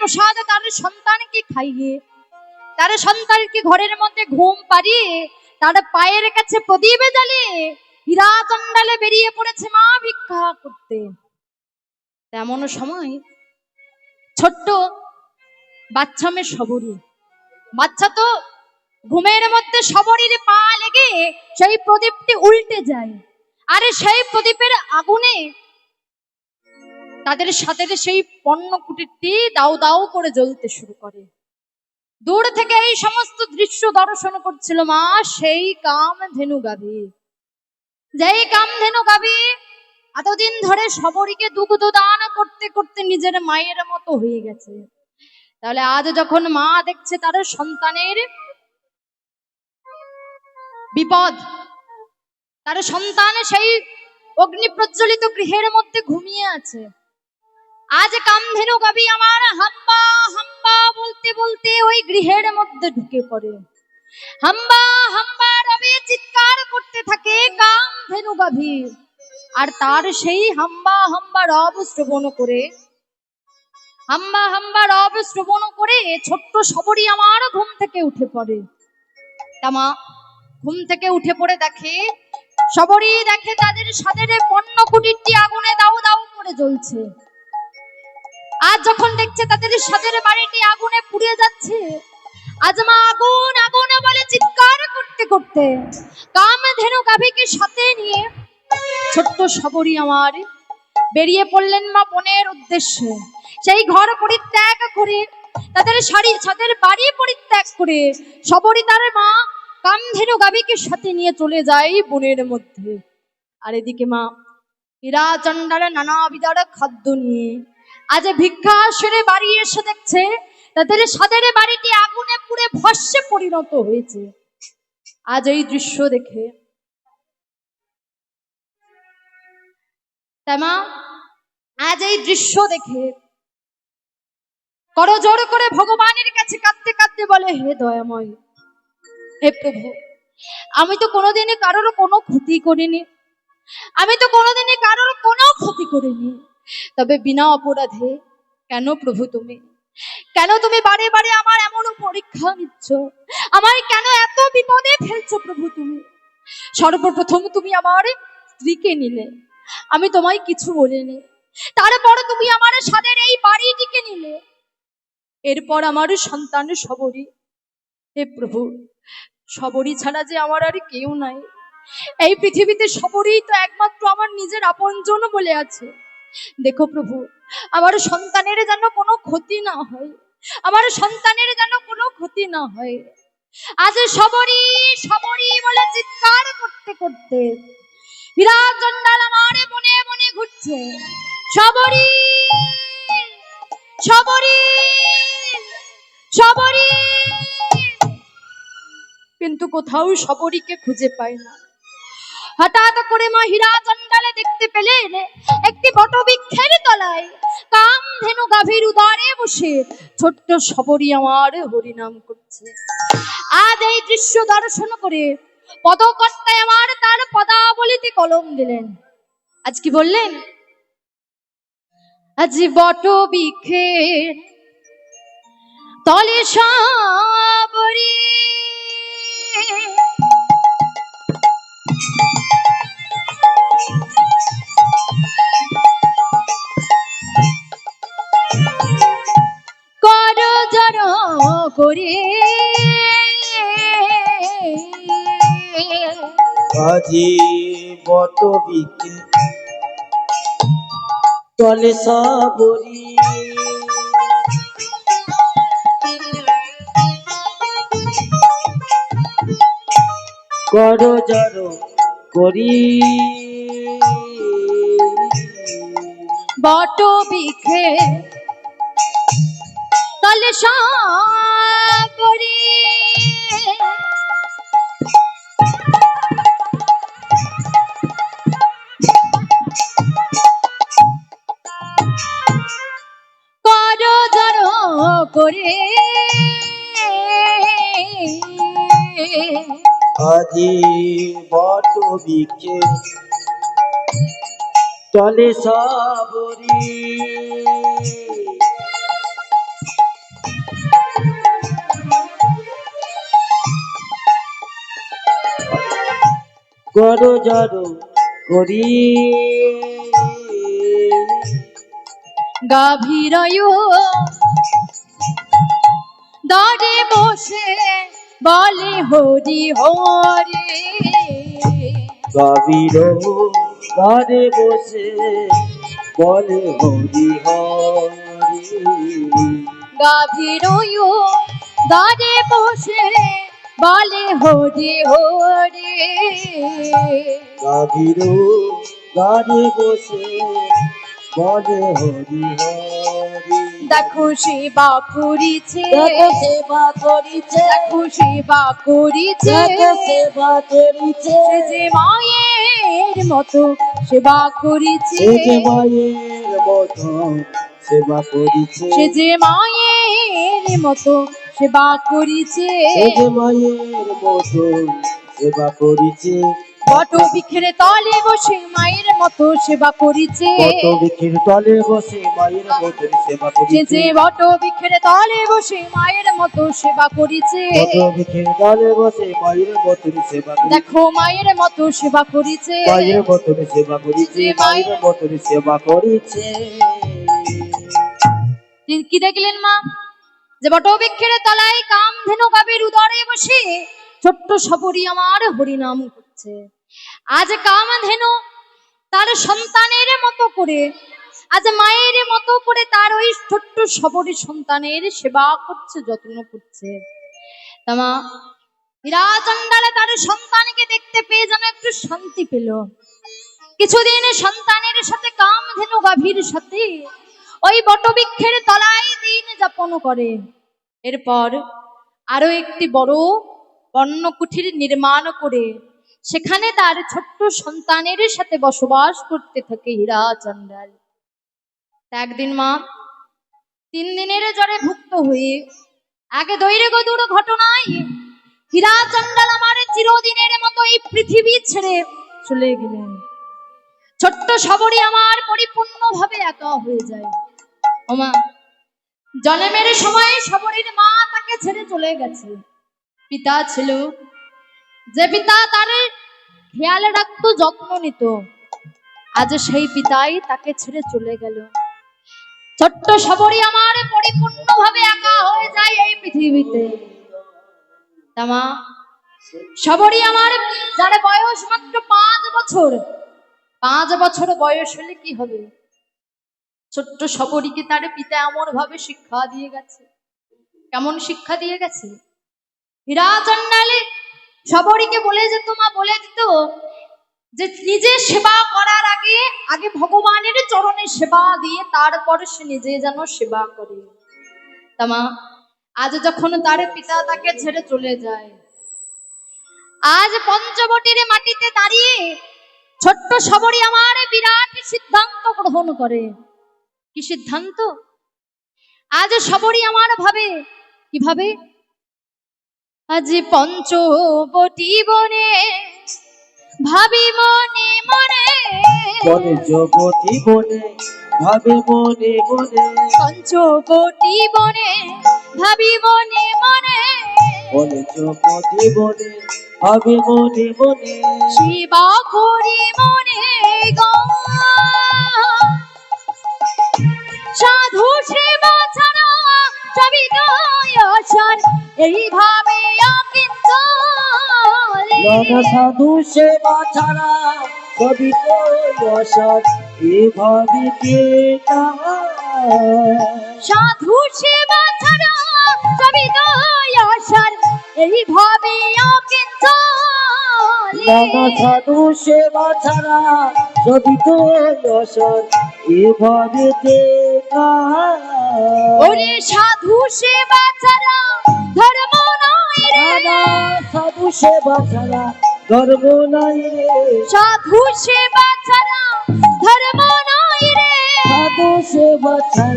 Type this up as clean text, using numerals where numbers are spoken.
প্রসাদ তার সন্তানকে খাইয়ে, তার সন্তানকে ঘরের মধ্যে ঘুম পাড়িয়ে, তার পায়ের কাছে প্রদীপ জ্বালিয়ে হীরা চণ্ডালে বেরিয়ে পড়েছে মা ভিক্ষা করতে। তেমন সময় ছোট্ট বাচ্চা মেয়ে শবরী, বাচ্চা তো ঘুমের মধ্যে শবরীর পা লেগে সেই প্রদীপটি উল্টে যায়, আরে সেই প্রদীপের আগুনে তাদের সাথে সেই পণ্য কুটিরটি দাউ দাউ করে জ্বলতে শুরু করে। দূর থেকে এই সমস্ত দৃশ্য দর্শন করছিল মা সেই কামধেনু গাভী, যেই কামধেনু গাভী এতদিন ধরে শবরীকে দুগ্ধ দান করতে করতে নিজের মায়ের মতো হয়ে গেছে। তাহলে আজ যখন মা দেখছে তার সন্তানের বিপদ, তার সন্তান সেই অগ্নি প্রজ্বলিত গৃহের মধ্যে ঘুমিয়ে আছে, আজ কামধেনু গাভী আমার হাম্বা হাম্বা বলতে বলতে ওই গৃহের মধ্যে ঢুকে পড়ে। হাম্বা হাম্বা রবে চিৎকার করতে থাকে কামধেনু গাভী। আর তার সেই হাম্বা হাম্বা রব শ্রবণ করে, হাম্বা হাম্বা রব শ্রবণ করে ছোট্ট শবরী আমার ঘুম থেকে উঠে পড়ে। তামা ঘুম থেকে উঠে পড়ে দেখে, শবরী দেখে তাদের সাদের পণ্য কুটিরটি আগুনে দাউ দাউ করে জ্বলছে। আজ যখন দেখছে তাদের সাদের বাড়িটি আগুনে পুড়ে যাচ্ছে, আজ মা আগুন আগুন বলে চিৎকার করতে করতে কামধেনু গাভীকে সাথে নিয়ে ছোট্ট শবরী আমার বেরিয়ে পড়লেন মা বনের উদ্দেশ্যে। সেই ঘর পরিত্যাগ করে, তাদের ছাদের বাড়ি পরিত্যাগ করে শবরী তার মা কামধেনু গাভীকে সাথে নিয়ে চলে যায় বনের মধ্যে। আর এদিকে মা হীরা চণ্ডালে নানাবিধার খাদ্য নিয়ে আজ ভিক্ষা সেরে বাড়ি এসে দেখছে তাদের সাদের বাড়িটি আগুনে পুড়ে ভস্মে পরিণত হয়েছে। আজ এই দৃশ্য দেখে মা আজ এই দৃশ্য দেখে করজোড় করে ভগবানের কাছে কাঁদতে কাঁদতে বলে, হে দয়াময়, হে প্রভু, আমি তো কোনোদিনই কারোর কোনো ক্ষতি করিনি, আমি তো কোনোদিনই কারোর কোনো ক্ষতি করিনি, তবে বিনা অপরাধে কেন প্রভু তুমি বারে বারে আমার এমন পরীক্ষা নিচ্ছ, আমায় কেন এত বিপদে ফেলছো প্রভু? তুমি সর্বপ্রথম তুমি আমার স্ত্রীকে নিলে, আমি তোমায় কিছু বলিনি, তারপর তুমি আমার সাদের এই বাড়িটিকে নিলে, এরপর আমার সন্তান শবরী। হে প্রভু, শবরী ছাড়া যে আমার আর কেউ নাই, এই পৃথিবীতে শবরী তো একমাত্র আমার নিজের আপনজন বলে আছে। দেখো প্রভু, আমার সন্তানের যেন কোনো ক্ষতি না হয়, আমার সন্তানের যেন কোনো ক্ষতি না হয়। আজ শবরী শবরী বলে চিৎকার করতে করতে হীরা চণ্ডাল আমার বনে বনে ঘুরছে। শবরী শবরী শবরী, কিন্তু কোথাও শবরীকে খুঁজে পায় না। হঠাৎ করে মা হীরা চণ্ডালে দেখতে পেলেন একটি বটবৃক্ষের তলায় কামধেনু গাভীর উদরে বসে ছোট্ট শবরী আমার হরিনাম করছে। আজ এই দৃশ্য দর্শন করে পদকর্তায় আমার তার পদাবলিতে কলম দিলেন। আজ কি বললেন? আজ বটবৃক্ষের তলে শবরী করজোড় করে আজি বটবৃক্ষের তলে শবরী করজোড় করি বটবৃক্ষের তলে শবরী করজোড় করে আজি বটবৃক্ষের তলে শবরী করো জড়ো করি গাভীরয় দাঁড়ে বসে বলে হরি হরি, গভীর ঘরে বসে বলে হরি হরি গাভীরয় দাঁড়ে বসে বলে হরি হরি, গভীর ঘরে বসে বলে হরি হরি। দেখো সেবা করিছে, দেখো সেবা করিছে, দেখো সেবা করিছে, দেখো সেবা করিছে, সে যে মায়ের মতো সেবা করিছে, সে যে মায়ের মতো সেবা করিছে, সে যে মায়ের মতো সেবা করিছে, সে যে মায়ের মতো সেবা করিছে। বট বৃক্ষের তলে বসে মায়ের মতো সেবা করিছে, কত বৃক্ষের তলে বসে মায়ের মতো সেবা সে করিছে, যে বট বৃক্ষের তলে বসে মায়ের মতো সেবা করিছে, কত বৃক্ষের তলে বসে মায়ের মতো সেবা করিছে, দেখো মায়ের মতো সেবা করিছে, মায়ের মতো সেবা করিছে, মায়ের মতো সেবা করিছে। কি দেখলেন মা? যে বটবৃক্ষের তলায় কামধেনু গাভীর উদরে বসে ছোট্ট সবরি আমার হরিনাম করছে। আজ কামধেনু তার সন্তানের মতো করে, আজ মায়ের মতো করে তার ওই ছোট্ট সবরি সন্তানের সেবা করছে, যত্ন করছে। তামা হীরাচন্দালে তার সন্তানকে দেখতে পেয়ে যেন একটু শান্তি পেল। কিছুদিন সন্তানের সাথে কামধেনু গাভীর সাথে ওই বটবৃক্ষের তলায় দিন যাপন করে। এরপর আরো একটি বড় বর্ণকুঠির নির্মাণ করে সেখানে তার ছোট্ট সন্তানের সাথে বসবাস করতে থাকে হীরাচন্দাল। একদিন মা 3 দিনের জ্বরে ভুক্ত হয়ে আগে দৈর্ঘ্যদূর ঘটনায় হীরাচন্দাল আমার চিরদিনের মতো এই পৃথিবী ছেড়ে চলে গেলেন। ছোট্ট সবরি আমার পরিপূর্ণভাবে একা হয়ে যায়। ওমা, জন্মের সময় সবরীর মা তাকে ছেড়ে চলে গেছে। পিতা ছিল, যে পিতা তার খেয়াল রাখতো, যত্ন নিত, আজ সেই পিতাই তাকে ছেড়ে চলে গেল। ছোট্ট সবরী আমার পরিপূর্ণভাবে একা হয়ে যায় এই পৃথিবীতে। তামা সবরী আমার, যার বয়স মাত্র 5 বছর, 5 বছর বয়স হলে কি হবে? ছোট্ট সবরীকে তার পিতা এমন ভাবে শিক্ষা দিয়ে গেছে। কেমন শিক্ষা দিয়ে গেছে? হীরাচন্দালে সবরীকে বলে যেত, মা বলে দিত যে নিজে সেবা করার আগে আগে ভগবানের চরণে সেবা দিয়ে তারপরে সে নিজে যেন সেবা করে। তামা আজ যখন তার পিতা তাকে ছেড়ে চলে যায়, আজ পঞ্চবটির মাটিতে দাঁড়িয়ে ছোট্ট সবরী আমার বিরাট সিদ্ধান্ত গ্রহণ করে। কি সিদ্ধান্ত? আজ সবরী আমার ভাবে, কিভাবে? আজ পঞ্চবটি বনে ভাবি মনে মনে, বনে জগতি বনে ভাবে মনে মনে, পঞ্চবটি বনে ভাবি মনে মনে, বনে জগতি বনে ভাবে মনে মনে, সেবা করি মনে গো, সাধু সেবা ছাড়া সবই দয়াসার, এইভাবে অকিঞ্চলে। নানা সাধু সেবা ছাড়া সবই তো অসার, এভাবে কে সাধু সেবা ছাড়া সবই দয়াসার, এইভাবে অকিঞ্চলে। নানা সাধু সেবা ছাড়া সবই তো অসার, এভাবে কে ওরে সাধু সেবা ছাড়া ধর্ম নয় রে, সাধু সেবা ছাড়া ধর্ম নাই রে, সাধু সেবা ছাড়া ধর্ম নয় রে, সাধু সেবা ছাড়া